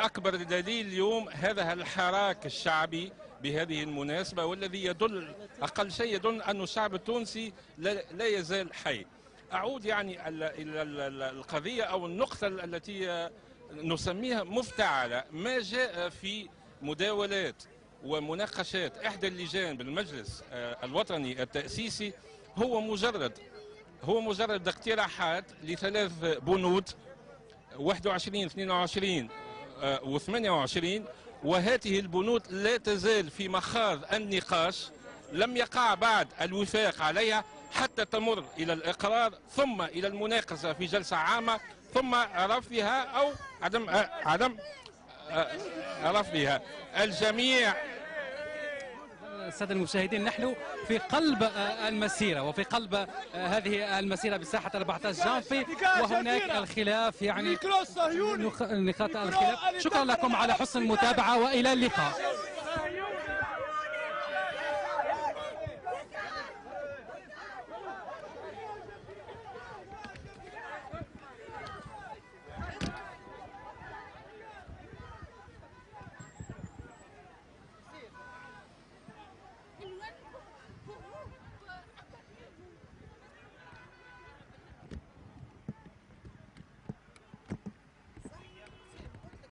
أكبر دليل اليوم هذا الحراك الشعبي بهذه المناسبة، والذي يدل أقل شيء يدل أن الشعب التونسي لا يزال حي. أعود يعني إلى القضية أو النقطة التي نسميها مفتعلة. ما جاء في مداولات ومناقشات إحدى اللجان بالمجلس الوطني التأسيسي هو مجرد اقتراحات لثلاث بنود 21 22 و28، وهذه البنود لا تزال في مخاض النقاش، لم يقع بعد الوفاق عليها حتى تمر إلى الإقرار ثم إلى المناقشة في جلسة عامة ثم رفضها أو عدم رفضها. الجميع. السادة المشاهدين، نحن في قلب المسيرة وفي قلب هذه المسيرة بساحة 14 جانفي، وهناك الخلاف يعني نقاط الخلاف. شكرا لكم على حسن المتابعة وإلى اللقاء.